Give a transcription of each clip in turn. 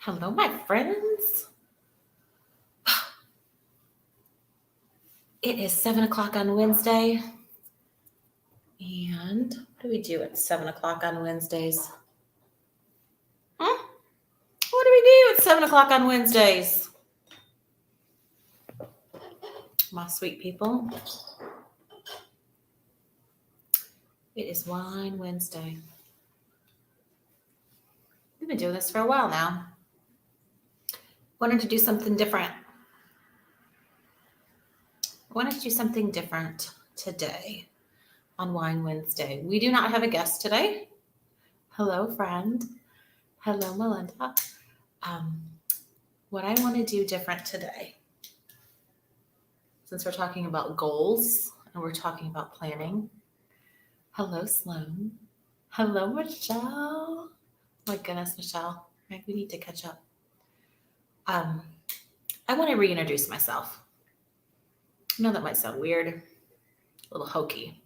Hello, my friends. It is 7 o'clock on Wednesday. And what do we do at 7 o'clock on Wednesdays? What do we do at 7 o'clock on Wednesdays? My sweet people. It is Wine Wednesday. We've been doing this for a while now. Wanted to do something different. Today on Wine Wednesday. We do not have a guest today. Hello, friend. Hello, Melinda. What I want to do different today, since we're talking about goals and we're talking about planning. Hello, Sloan. Hello, Michelle. My goodness, Michelle. Right, we need to catch up. I want to reintroduce myself. I know that might sound weird, a little hokey,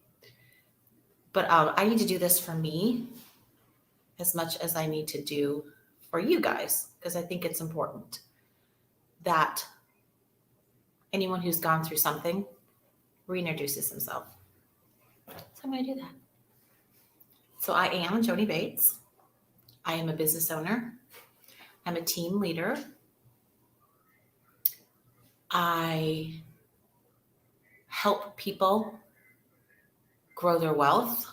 but I need to do this for me as much as I need to do for you guys, because I think it's important that anyone who's gone through something reintroduces himself. So I'm going to do that. So I am Joni Bates. I am a business owner. I'm a team leader. I help people grow their wealth.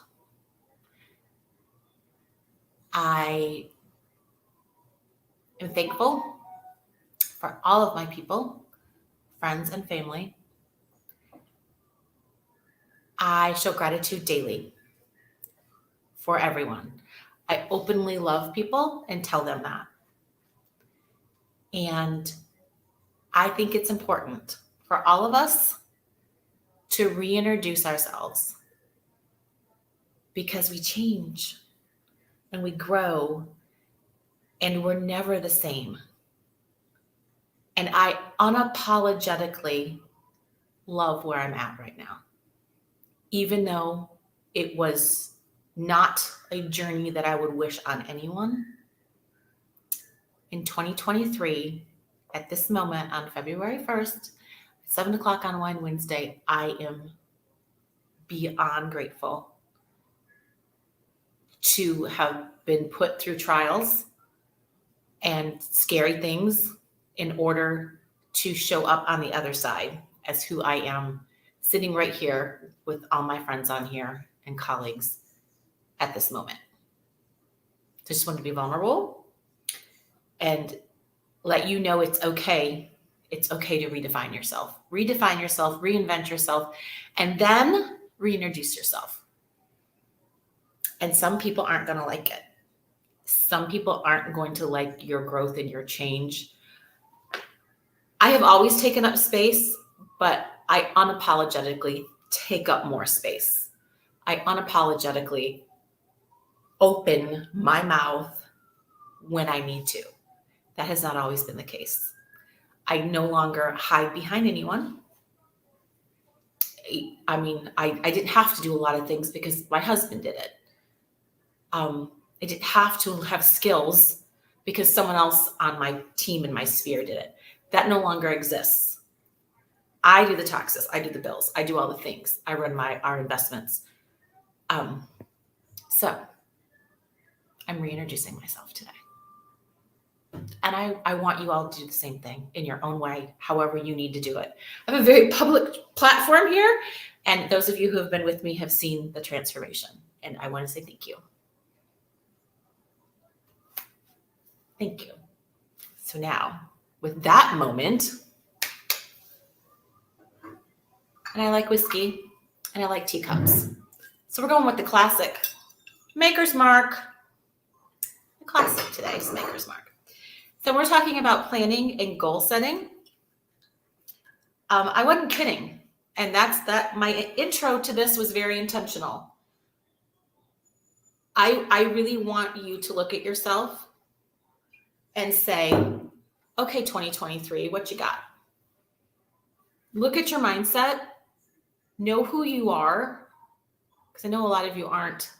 I am thankful for all of my people, friends and family. I show gratitude daily for everyone. I openly love people and tell them that. And I think it's important for all of us to reintroduce ourselves, because we change and we grow and we're never the same. And I unapologetically love where I'm at right now, even though it was not a journey that I would wish on anyone. In 2023, at this moment on February 1st, 7 o'clock on Wine Wednesday, I am beyond grateful to have been put through trials and scary things in order to show up on the other side as who I am, sitting right here with all my friends on here and colleagues at this moment. So I just wanted to be vulnerable and let you know it's okay. It's okay to redefine yourself, reinvent yourself, and then reintroduce yourself. And some people aren't going to like it. Some people aren't going to like your growth and your change. I have always taken up space, but I unapologetically take up more space. I unapologetically open my mouth when I need to. That has not always been the case. I no longer hide behind anyone. I mean, I didn't have to do a lot of things because my husband did it. I didn't have to have skills because someone else on my team and my sphere did it. That no longer exists. I do the taxes. I do the bills. I do all the things. I run our investments. So I'm reintroducing myself today. And I want you all to do the same thing in your own way, however you need to do it. I have a very public platform here, and those of you who have been with me have seen the transformation, and I want to say thank you. Thank you. So now, with that moment, and I like whiskey, and I like teacups. So we're going with the classic Maker's Mark. The classic today is Maker's Mark. So we're talking about planning and goal setting. I wasn't kidding. And that's my intro to this was very intentional. I really want you to look at yourself and say, okay, 2023, what you got? Look at your mindset. Know who you are. Because I know a lot of you aren't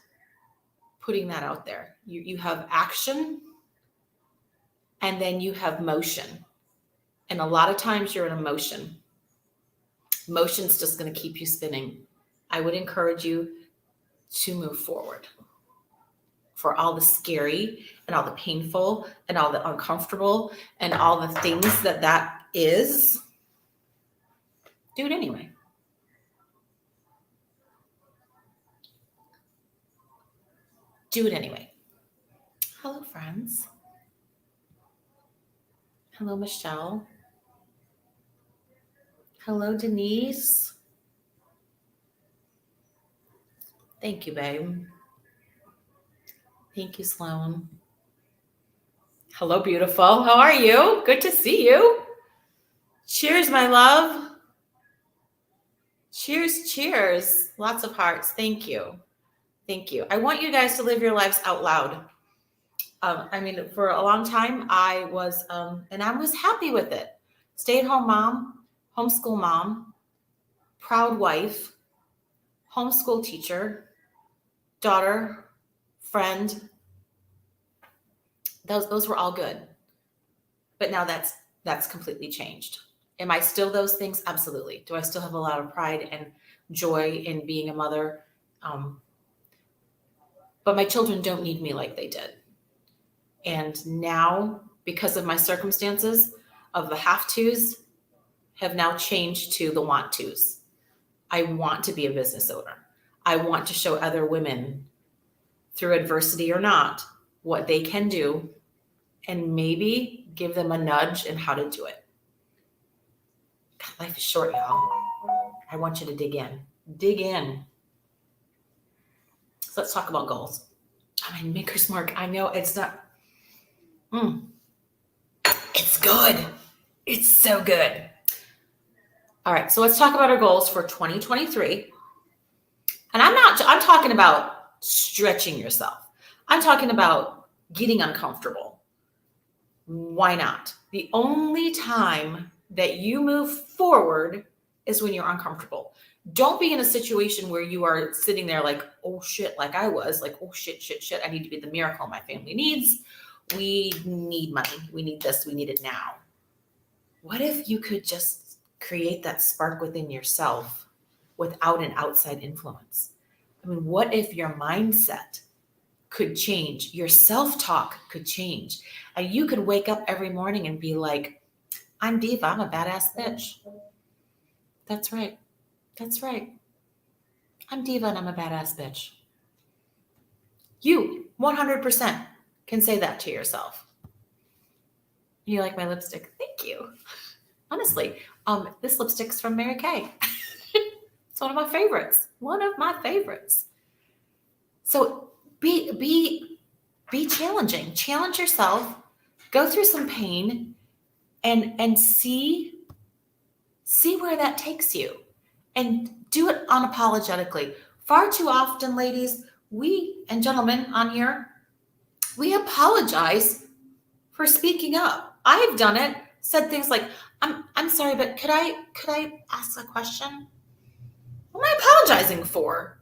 putting that out there. You have action and then you have motion. And a lot of times you're in emotion. Motion's just going to keep you spinning. I would encourage you to move forward. For all the scary and all the painful and all the uncomfortable and all the things that is, do it anyway. Do it anyway. Hello, friends. Hello, Michelle. Hello, Denise. Thank you, babe. Thank you, Sloan. Hello, beautiful. How are you? Good to see you. Cheers, my love. Cheers, cheers. Lots of hearts. Thank you. Thank you. I want you guys to live your lives out loud. For a long time, I was, and I was happy with it. Stay-at-home mom, homeschool mom, proud wife, homeschool teacher, daughter, friend. Those were all good. But now that's completely changed. Am I still those things? Absolutely. Do I still have a lot of pride and joy in being a mother? But my children don't need me like they did. And now, because of my circumstances, of the have tos have now changed to the want tos. I want to be a business owner. I want to show other women, through adversity or not, what they can do, and maybe give them a nudge in how to do it. God, life is short, y'all. I want you to dig in. Dig in. So let's talk about goals. Maker's Mark. I know it's not. It's good. It's so good. All right, so let's talk about our goals for 2023. And I'm talking about stretching yourself. I'm talking about getting uncomfortable. Why not? The only time that you move forward is when you're uncomfortable. Don't be in a situation where you are sitting there like, oh shit, like I was, like, oh shit, I need to be the miracle my family needs. We need money. We need this. We need it now. What if you could just create that spark within yourself without an outside influence? What if your mindset could change? Your self-talk could change. And you could wake up every morning and be like, I'm diva. I'm a badass bitch. That's right. That's right. I'm diva and I'm a badass bitch. You 100% can say that to yourself. You like my lipstick? Thank you. Honestly, this lipstick's from Mary Kay. It's one of my favorites. One of my favorites. So be challenging. Challenge yourself. Go through some pain and see where that takes you. And do it unapologetically. Far too often, ladies, we and gentlemen on here, we apologize for speaking up. I've done it, said things like, I'm sorry, but could I ask a question? What am I apologizing for?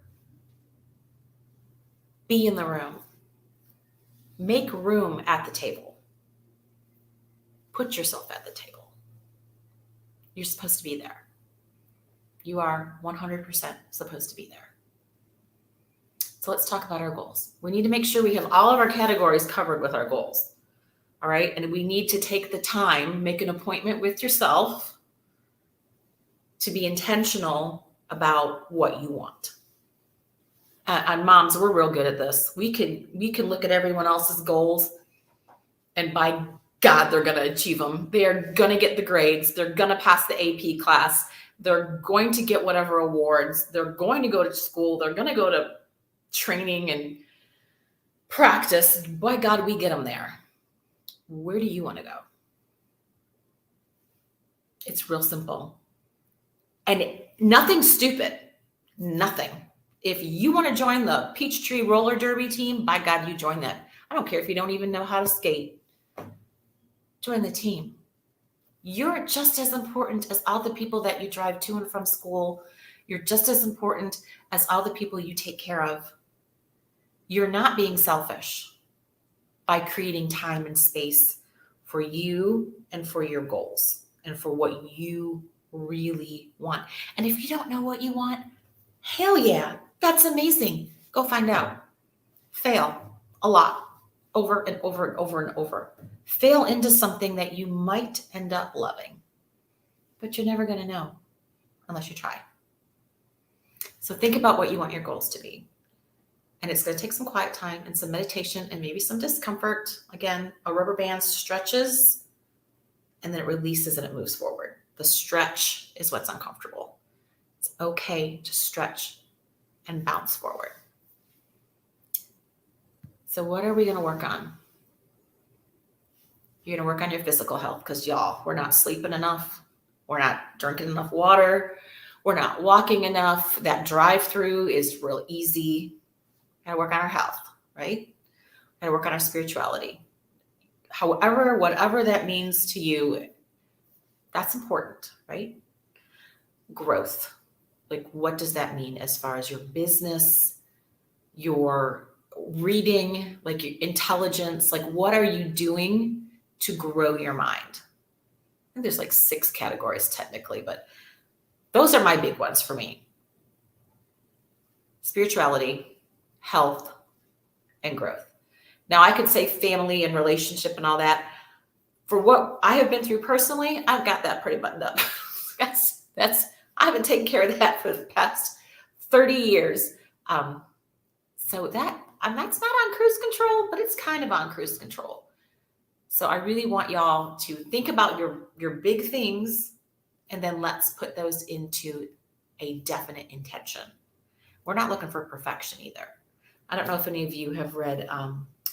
Be in the room. Make room at the table. Put yourself at the table. You're supposed to be there. You are 100% supposed to be there. So let's talk about our goals. We need to make sure we have all of our categories covered with our goals. All right. And we need to take the time, make an appointment with yourself to be intentional about what you want. And moms, we're real good at this. We can look at everyone else's goals and by God, they're going to achieve them. They're going to get the grades. They're going to pass the AP class. They're going to get whatever awards. They're going to go to school. They're going to go to training and practice. By God, we get them there. Where do you want to go? It's real simple. And nothing stupid. Nothing. If you want to join the Peachtree Roller Derby team, by God, you join that. I don't care if you don't even know how to skate. Join the team. You're just as important as all the people that you drive to and from school. You're just as important as all the people you take care of. You're not being selfish by creating time and space for you and for your goals and for what you really want. And if you don't know what you want, hell yeah, that's amazing. Go find out. Fail a lot, over and over and over and over. Fail into something that you might end up loving, but you're never going to know unless you try. So think about what you want your goals to be. And it's going to take some quiet time and some meditation and maybe some discomfort. Again, a rubber band stretches and then it releases and it moves forward. The stretch is what's uncomfortable. It's okay to stretch and bounce forward. So what are we going to work on? You're going to work on your physical health because y'all, we're not sleeping enough. We're not drinking enough water. We're not walking enough. That drive-through is real easy. Got to work on our health, right? Got to work on our spirituality. However, whatever that means to you, that's important, right? Growth. Like, what does that mean as far as your business, your reading, like your intelligence? Like, what are you doing to grow your mind? I think there's like 6 categories technically, but those are my big ones for me. Spirituality, health, and growth. Now, I could say family and relationship and all that. For what I have been through personally, I've got that pretty buttoned up. I haven't taken care of that for the past 30 years. So that's not on cruise control, but it's kind of on cruise control. So I really want y'all to think about your big things, and then let's put those into a definite intention. We're not looking for perfection either. I don't know if any of you have read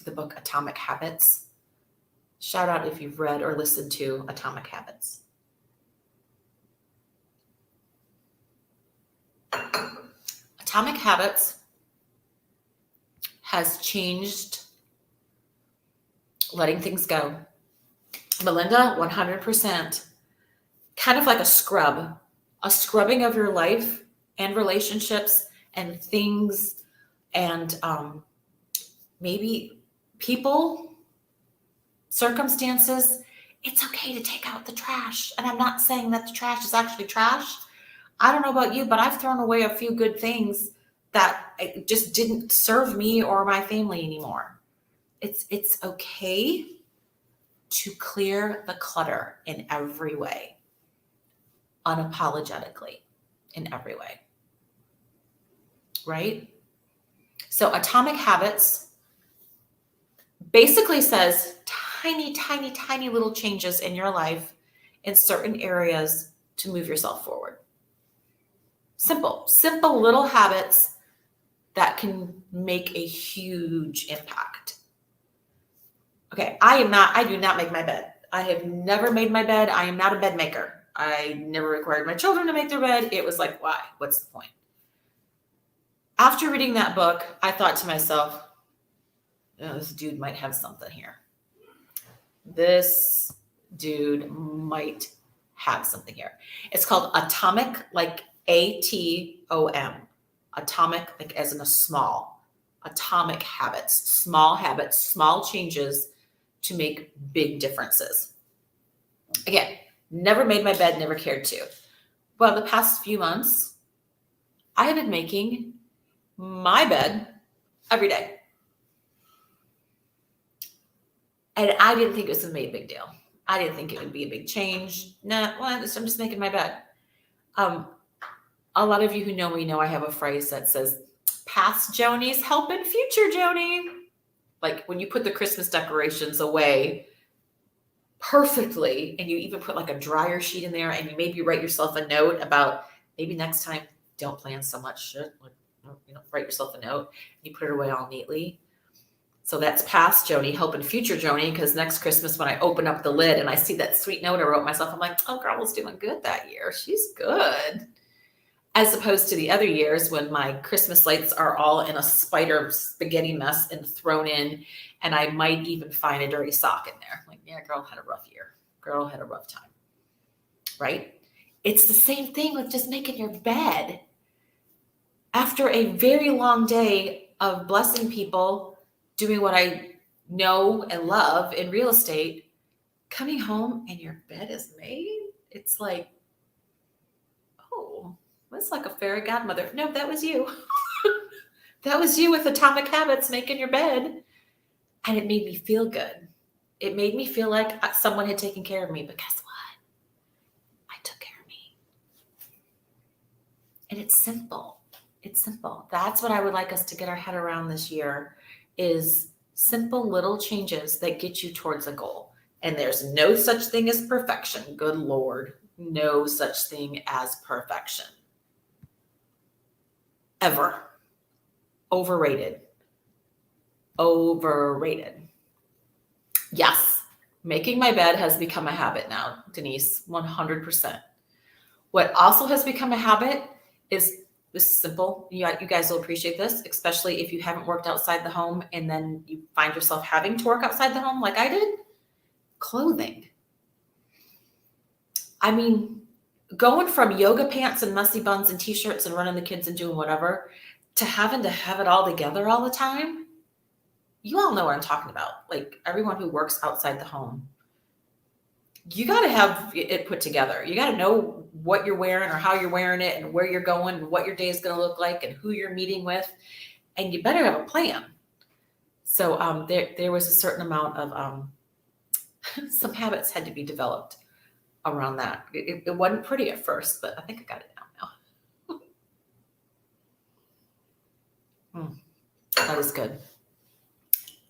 the book Atomic Habits. Shout out if you've read or listened to Atomic Habits. Atomic Habits has changed letting things go. Melinda, 100%, kind of like a scrubbing of your life and relationships and things and maybe people, circumstances. It's okay to take out the trash. And I'm not saying that the trash is actually trash. I don't know about you, but I've thrown away a few good things that just didn't serve me or my family anymore. It's okay to clear the clutter in every way, unapologetically, in every way. Right? So Atomic Habits basically says tiny, tiny, tiny little changes in your life in certain areas to move yourself forward. Simple little habits that can make a huge impact. Okay, I do not make my bed. I have never made my bed. I am not a bed maker. I never required my children to make their bed. It was like, why? What's the point? After reading that book, I thought to myself, this dude might have something here. This dude might have something here. It's called Atomic, like ATOM. Atomic, like as in a small. Atomic habits, small changes to make big differences. Again, never made my bed, never cared to. Well, the past few months, I have been making my bed every day. And I didn't think it was going to be a big deal. I didn't think it would be a big change. I'm just making my bed. A lot of you who know me know I have a phrase that says, past Joni's helping future Joni. Like when you put the Christmas decorations away perfectly, and you even put like a dryer sheet in there, and you maybe write yourself a note about maybe next time, don't plan so much shit. Write yourself a note. You put it away all neatly. So that's past Joni helping future Joni, because next Christmas when I open up the lid and I see that sweet note I wrote myself, I'm like, oh, girl was doing good that year. She's good. As opposed to the other years when my Christmas lights are all in a spider spaghetti mess and thrown in, and I might even find a dirty sock in there. Like, yeah, girl had a rough year. Girl had a rough time. Right? It's the same thing with just making your bed. After a very long day of blessing people, doing what I know and love in real estate, coming home and your bed is made, it's like, oh, that's like a fairy godmother. No, that was you. That was you with Atomic Habits making your bed. And it made me feel good. It made me feel like someone had taken care of me. But guess what? I took care of me. And it's simple. It's simple. That's what I would like us to get our head around this year, is simple little changes that get you towards a goal. And there's no such thing as perfection. Good Lord. No such thing as perfection. Ever. Overrated. Overrated. Yes, making my bed has become a habit now, Denise, 100%. What also has become a habit is simple. You guys will appreciate this, especially if you haven't worked outside the home and then you find yourself having to work outside the home like I did. Clothing. I mean, going from yoga pants and messy buns and t-shirts and running the kids and doing whatever to having to have it all together all the time. You all know what I'm talking about. Like everyone who works outside the home, you got to have it put together. You got to know what you're wearing or how you're wearing it and where you're going and what your day is going to look like and who you're meeting with. And you better have a plan. So there was a certain amount of some habits had to be developed around that. It wasn't pretty at first, but I think I got it down now. That was good.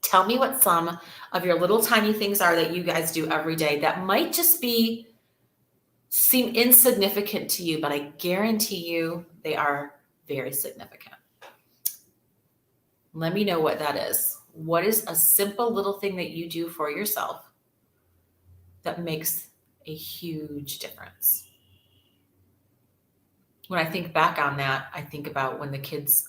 Tell me what some of your little tiny things are that you guys do every day that might just seem insignificant to you, but I guarantee you they are very significant. Let me know what that is. What is a simple little thing that you do for yourself that makes a huge difference? When I think back on that, I think about when the kids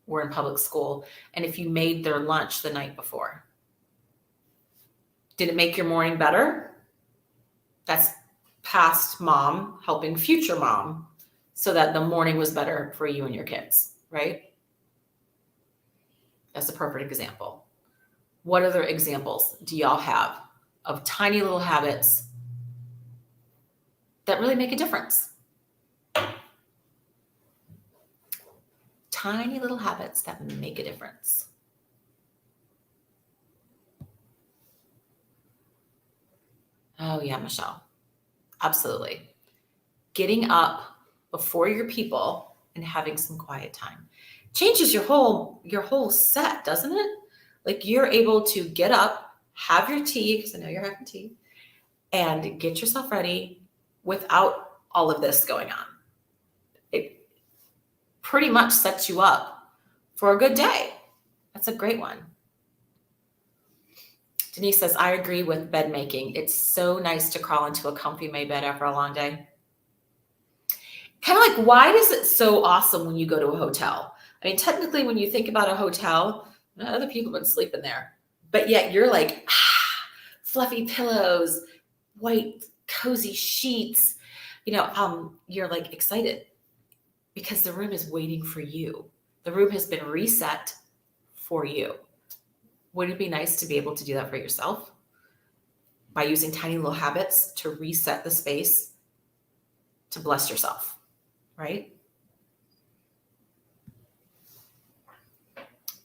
were in public school, and if you made their lunch the night before, did it make your morning better? That's past mom helping future mom so that the morning was better for you and your kids, right? That's a perfect example. What other examples do y'all have of tiny little habits that really make a difference? Tiny little habits that make a difference. Oh yeah, Michelle. Absolutely. Getting up before your people and having some quiet time changes your whole set, doesn't it? Like you're able to get up, have your tea, because I know you're having tea, and get yourself ready without all of this going on. It pretty much sets you up for a good day. That's a great one. Denise says, I agree with bed making. It's so nice to crawl into a comfy made bed after a long day. Kind of like, why is it so awesome when you go to a hotel? I mean, technically, when you think about a hotel, other people have been sleeping there, but yet you're like, fluffy pillows, white, cozy sheets. You're like excited because the room is waiting for you. The room has been reset for you. Wouldn't it be nice to be able to do that for yourself by using tiny little habits to reset the space to bless yourself, right?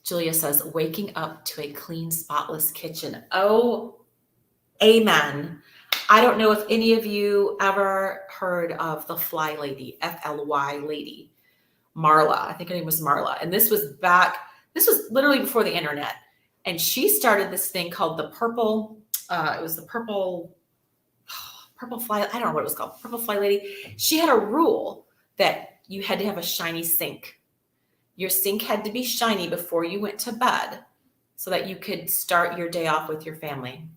Julia says, waking up to a clean, spotless kitchen. Oh, amen. I don't know if any of you ever heard of the Fly Lady, F-L-Y Lady, Marla. I think her name was Marla. And this was literally before the internet. And she started this thing called the purple, it was the purple fly, I don't know what it was called, purple fly lady. She had a rule that you had to have a shiny sink. Your sink had to be shiny before you went to bed so that you could start your day off with your family.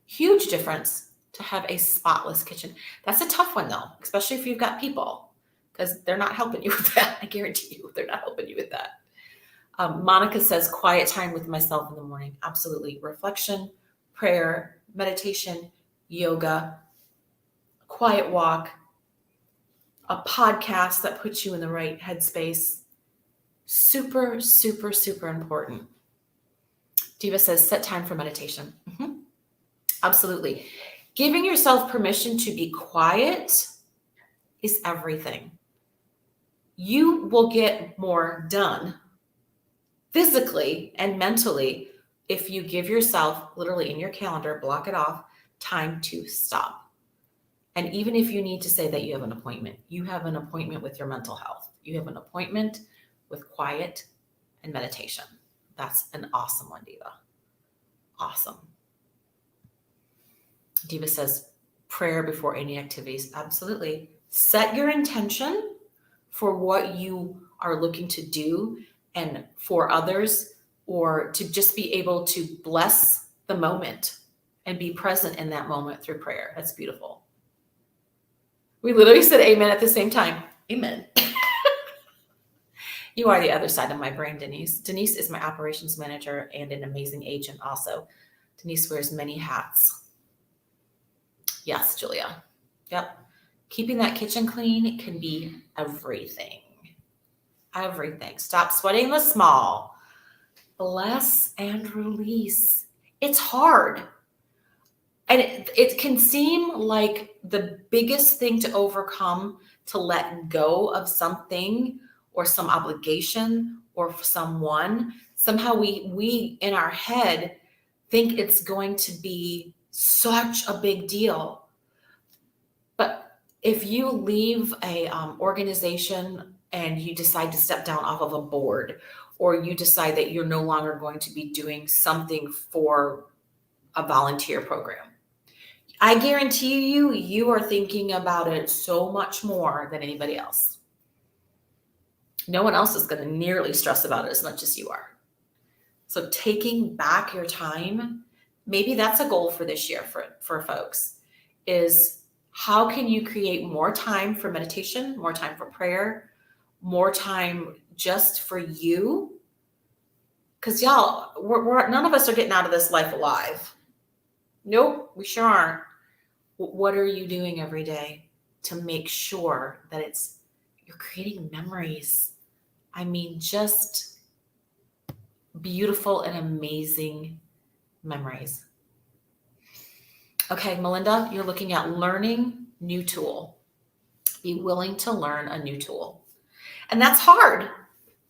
Huge difference to have a spotless kitchen. That's a tough one though, especially if you've got people, because they're not helping you with that. I guarantee you, they're not helping you with that. Monica says, quiet time with myself in the morning. Absolutely. Reflection, prayer, meditation, yoga, quiet walk, a podcast that puts you in the right headspace. Super, super, super important. Diva says, set time for meditation. Absolutely. Giving yourself permission to be quiet is everything. You will get more done physically and mentally if you give yourself, literally in your calendar, block it off, time to stop. And even if you need to say that you have an appointment with your mental health. You have an appointment with quiet and meditation. That's an awesome one, Diva. Awesome. Diva says, prayer before any activities. Absolutely. Set your intention for what you are looking to do and for others, or to just be able to bless the moment and be present in that moment through prayer. That's beautiful. We literally said amen at the same time. Amen. You are the other side of my brain, Denise. Denise is my operations manager and an amazing agent also. Denise wears many hats. Yes, Julia. Yep. Keeping that kitchen clean can be everything. Everything. Stop sweating the small. Bless and release. It's hard. And it can seem like the biggest thing to overcome, to let go of something or some obligation or someone. Somehow we in our head think it's going to be such a big deal. But if you leave a organization and you decide to step down off of a board, or you decide that you're no longer going to be doing something for a volunteer program, I guarantee you, you are thinking about it so much more than anybody else. No one else is going to nearly stress about it as much as you are. So taking back your time, maybe that's a goal for this year for folks, is how can you create more time for meditation, more time for prayer, more time just for you? Because y'all, we're none of us are getting out of this life alive. Nope, we sure aren't. What are you doing every day to make sure that you're creating memories? I mean, just beautiful and amazing memories. Okay, Melinda, you're looking at learning new tool. Be willing to learn a new tool. And that's hard.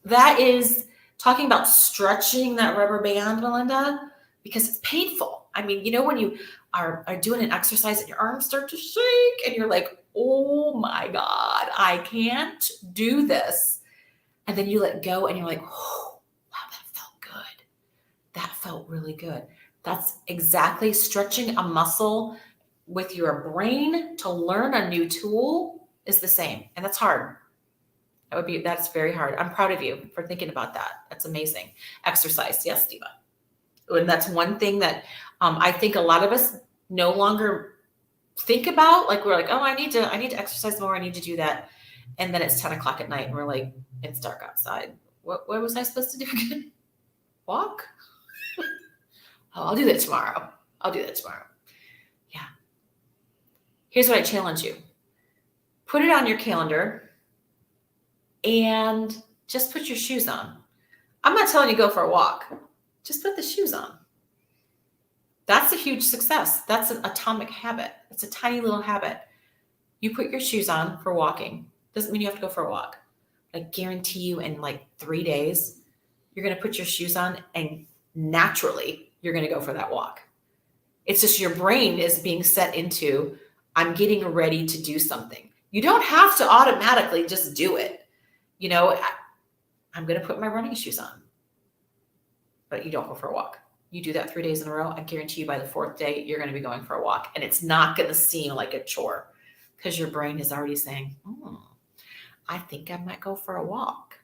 That is talking about stretching that rubber band, Melinda, because it's painful. I mean, when you are doing an exercise and your arms start to shake and you're like, oh my God, I can't do this. And then you let go and you're like, oh, wow, that felt good. That felt really good. That's exactly stretching a muscle with your brain to learn a new tool is the same. And that's hard. That's very hard. I'm proud of you for thinking about that. That's amazing. Exercise. Yes, Diva. And that's one thing that I think a lot of us no longer think about. Like, we're like, oh, I need to exercise more. I need to do that. And then it's 10 o'clock at night and we're like, it's dark outside. What was I supposed to do again? Walk? Oh, I'll do that tomorrow. Yeah. Here's what I challenge you. Put it on your calendar and just put your shoes on. I'm not telling you go for a walk. Just put the shoes on. That's a huge success. That's an atomic habit. It's a tiny little habit. You put your shoes on for walking. Doesn't mean you have to go for a walk. I guarantee you in like 3 days, you're going to put your shoes on and naturally you're going to go for that walk. It's just your brain is being set into, I'm getting ready to do something. You don't have to automatically just do it. I'm going to put my running shoes on, but you don't go for a walk. You do that 3 days in a row. I guarantee you by the 4th day, you're going to be going for a walk, and it's not going to seem like a chore because your brain is already saying, I think I might go for a walk.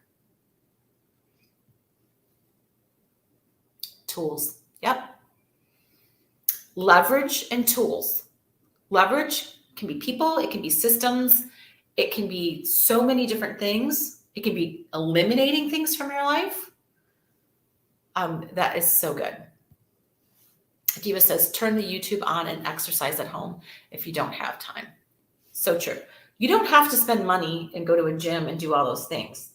Tools. Yep. Leverage and tools. Leverage can be people. It can be systems. It can be so many different things. It can be eliminating things from your life. That is so good. Diva says, turn the YouTube on and exercise at home if you don't have time. So true. You don't have to spend money and go to a gym and do all those things.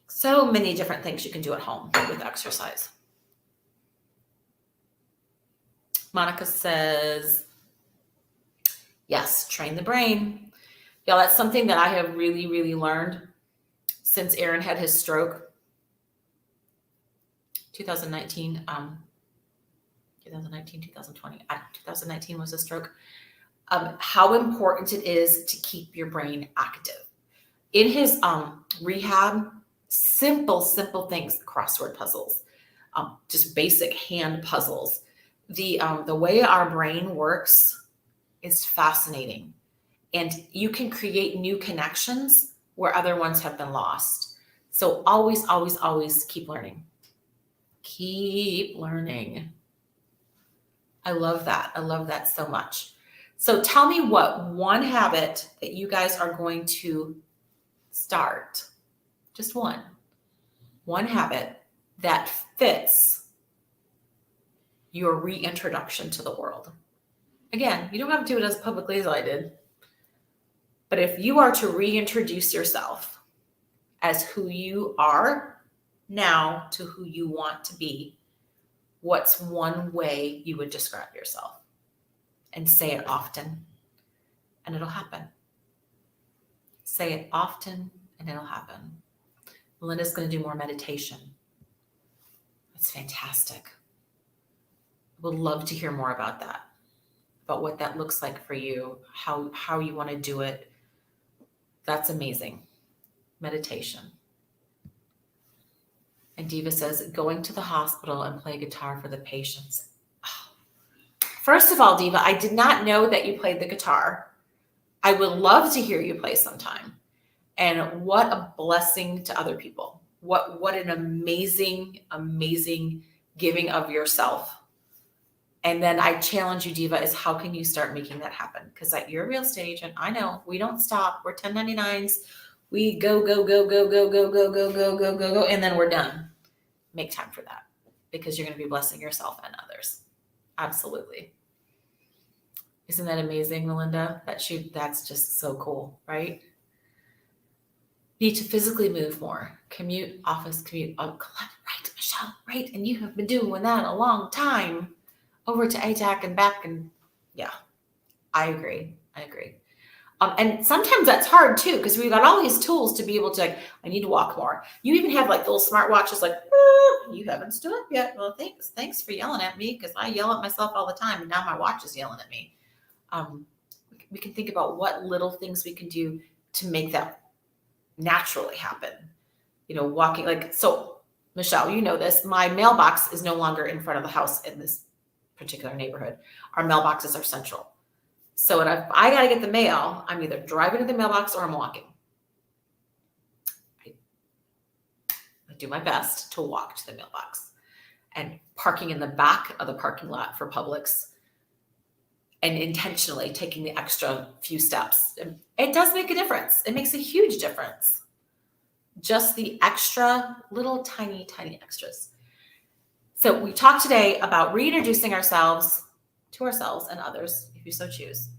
So many different things you can do at home with exercise. Monica says, yes, train the brain. Yeah, that's something that I have really, really learned since Aaron had his stroke. 2019, 2020, 2019 was a stroke. How important it is to keep your brain active. In his rehab, simple things, crossword puzzles, just basic hand puzzles. The way our brain works is fascinating, and you can create new connections where other ones have been lost. So always, always, always keep learning. Keep learning. I love that. I love that so much. So tell me what one habit that you guys are going to start, just one habit that fits your reintroduction to the world. Again, you don't have to do it as publicly as I did, but if you are to reintroduce yourself as who you are now to who you want to be, what's one way you would describe yourself? And say it often, and it'll happen. Say it often, and it'll happen. Melinda's going to do more meditation. That's fantastic. Would love to hear more about that, about what that looks like for you, how you want to do it. That's amazing. Meditation. And Diva says, going to the hospital and play guitar for the patients. Oh. First of all, Diva, I did not know that you played the guitar. I would love to hear you play sometime. And what a blessing to other people. What an amazing, amazing giving of yourself. And then I challenge you, Diva, is how can you start making that happen? Because at your real stage, and I know we don't stop. We're 1099s. We go, and then we're done. Make time for that because you're going to be blessing yourself and others. Absolutely. Isn't that amazing, Melinda? That's just so cool, right? Need to physically move more. Commute, office, commute. Oh, right, Michelle, right. And you have been doing that a long time. Over to ATAC and back. And yeah, I agree. And sometimes that's hard too, because we've got all these tools to be able to, I need to walk more. You even have like little smart watches like, you haven't stood up yet. Well, thanks for yelling at me, because I yell at myself all the time and now my watch is yelling at me. We can think about what little things we can do to make that naturally happen. Walking so Michelle, you know this, my mailbox is no longer in front of the house in this particular neighborhood. Our mailboxes are central. So if I got to get the mail, I'm either driving to the mailbox or I'm walking. I do my best to walk to the mailbox, and parking in the back of the parking lot for Publix and intentionally taking the extra few steps. It does make a difference. It makes a huge difference. Just the extra little tiny extras. So we talked today about reintroducing ourselves to ourselves and others, if you so choose,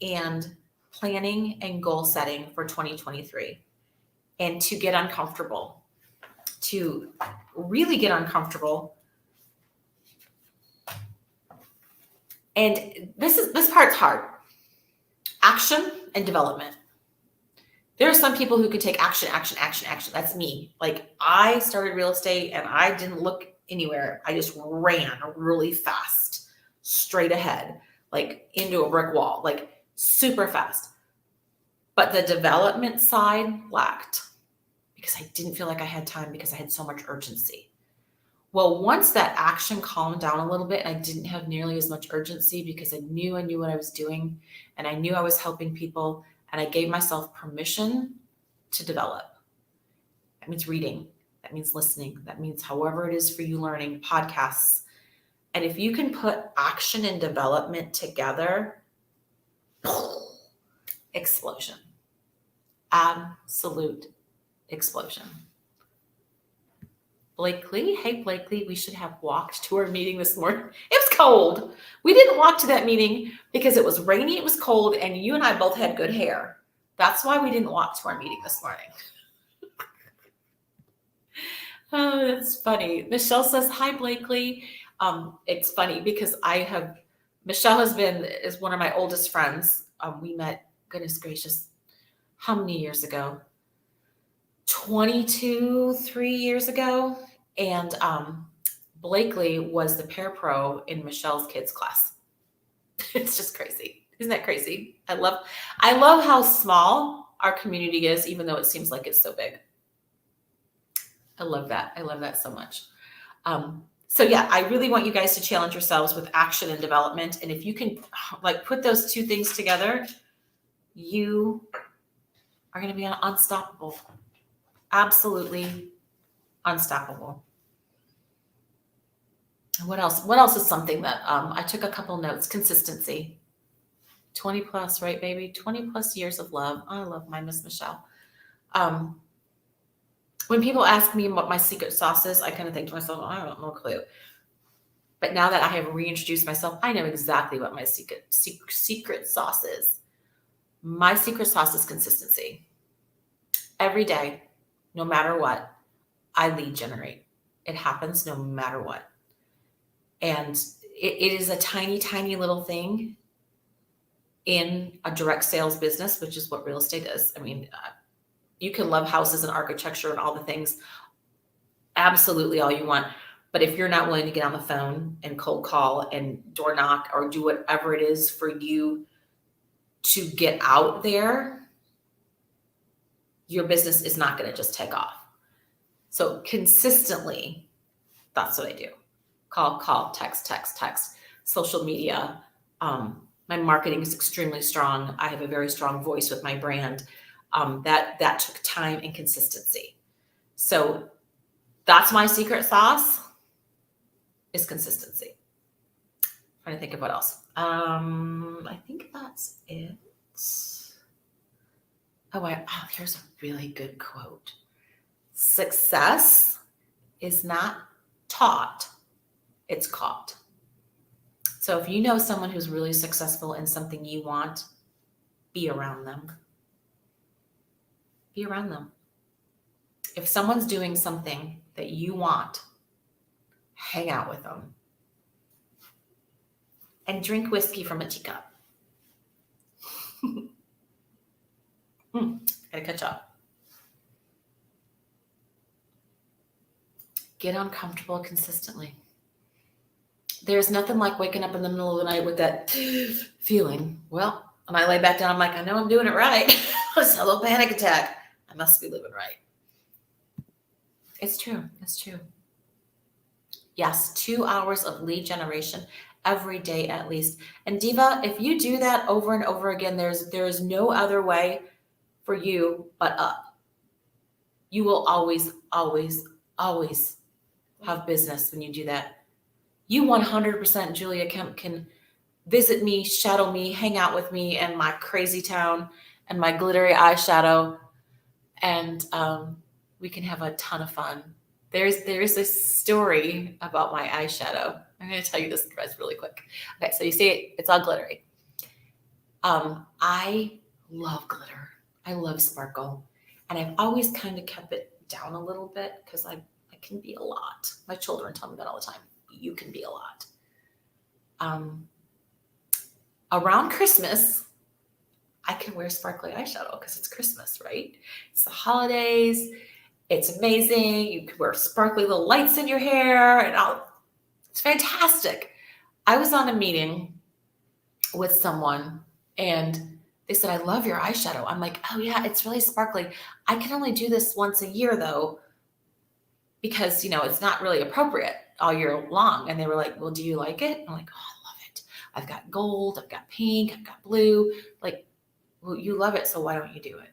and planning and goal setting for 2023, and to get uncomfortable, to really get uncomfortable. And this part's hard. Action and development. There are some people who can take action. That's me. Like, I started real estate and I didn't look anywhere. I just ran really fast, straight ahead, like into a brick wall, like super fast. But the development side lacked because I didn't feel like I had time, because I had so much urgency. Well, once that action calmed down a little bit, and I didn't have nearly as much urgency because I knew what I was doing, and I knew I was helping people, and I gave myself permission to develop. That means reading. That means listening. That means however it is for you, learning, podcasts. And if you can put action and development together, explosion. Absolute explosion. Blakely, hey Blakely, we should have walked to our meeting this morning. It was cold. We didn't walk to that meeting because it was rainy, it was cold, and you and I both had good hair. That's why we didn't walk to our meeting this morning. Oh, that's funny. Michelle says, hi Blakely. It's funny because I have Michelle is one of my oldest friends. We met, goodness gracious, how many years ago? 3 years ago. And Blakely was the parapro in Michelle's kids class. It's just crazy. Isn't that crazy? I love how small our community is, even though it seems like it's so big. I love that. I love that so much. So yeah, I really want you guys to challenge yourselves with action and development. And if you can like put those two things together, you are going to be unstoppable. Absolutely unstoppable. What else? What else is something that I took a couple notes? Consistency. 20 plus, right, baby? 20 plus years of love. I love my Miss Michelle. When people ask me what my secret sauce is, I kind of think to myself, I don't know, no clue. But now that I have reintroduced myself, I know exactly what my secret sauce is. My secret sauce is consistency. Every day, no matter what, I lead generate. It happens no matter what. And it is a tiny, tiny little thing in a direct sales business, which is what real estate is. I mean, you can love houses and architecture and all the things, absolutely all you want. But if you're not willing to get on the phone and cold call and door knock or do whatever it is for you to get out there, your business is not going to just take off. So consistently, that's what I do. Call, text, social media. My marketing is extremely strong. I have a very strong voice with my brand. That took time and consistency. So that's my secret sauce is consistency. I'm trying to think of what else. I think that's it. Here's a really good quote. Success is not taught, it's caught. So if you know someone who's really successful in something you want, be around them. Be around them. If someone's doing something that you want, hang out with them. And drink whiskey from a teacup. Gotta catch up. Get uncomfortable consistently. There's nothing like waking up in the middle of the night with that feeling. Well, when I lay back down, I'm like, I know I'm doing it right. It's a little panic attack. I must be living right. It's true. It's true. Yes, 2 hours of lead generation every day at least. And Diva, if you do that over and over again, there is no other way for you but up. You will always, always, always have business when you do that. You 100%, Julia Kemp, can visit me, shadow me, hang out with me in my crazy town and my glittery eyeshadow, and we can have a ton of fun. There's this story about my eyeshadow. I'm going to tell you this really quick. Okay, so you see it's all glittery. I love glitter. I love sparkle. And I've always kind of kept it down a little bit because I can be a lot. My children tell me that all the time. You can be a lot. Around Christmas, I can wear sparkly eyeshadow because it's Christmas, right? It's the holidays. It's amazing. You can wear sparkly little lights in your hair and all. It's fantastic. I was on a meeting with someone and they said, I love your eyeshadow. I'm like, oh yeah, it's really sparkly. I can only do this once a year though, because, it's not really appropriate all year long. And they were like, well, do you like it? I'm like, oh, I love it. I've got gold, I've got pink, I've got blue. Like, well, you love it, so why don't you do it?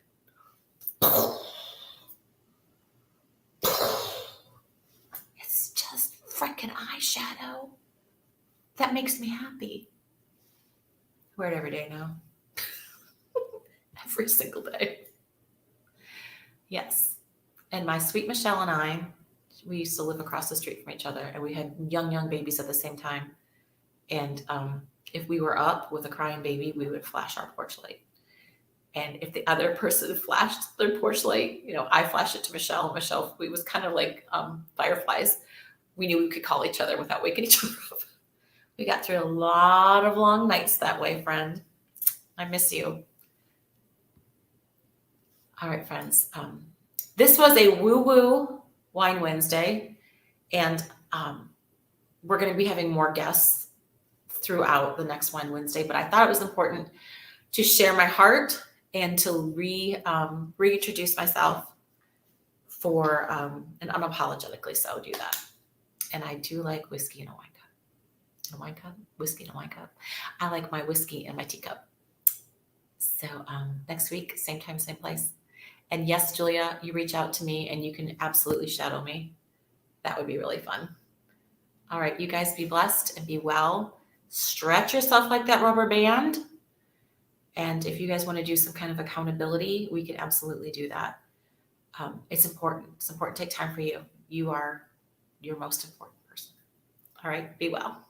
It's just freaking eyeshadow. That makes me happy. I wear it every day now. Every single day. Yes. And my sweet Michelle and I, we used to live across the street from each other, and we had young babies at the same time. And if we were up with a crying baby, we would flash our porch light. And if the other person flashed their porch light, I flashed it to Michelle. Michelle, we was kind of like fireflies. We knew we could call each other without waking each other up. We got through a lot of long nights that way, friend. I miss you. All right, friends. This was a woo-woo Wine Wednesday, and we're going to be having more guests throughout the next Wine Wednesday, but I thought it was important to share my heart and to reintroduce myself for and unapologetically so do that. And I do like whiskey in a wine cup. In a wine cup? Whiskey in a wine cup. I like my whiskey in my teacup. So next week, same time, same place. And yes, Julia, you reach out to me and you can absolutely shadow me. That would be really fun. All right, you guys be blessed and be well. Stretch yourself like that rubber band. And if you guys want to do some kind of accountability, we can absolutely do that. It's important. It's important to take time for you. You are your most important person. All right, be well.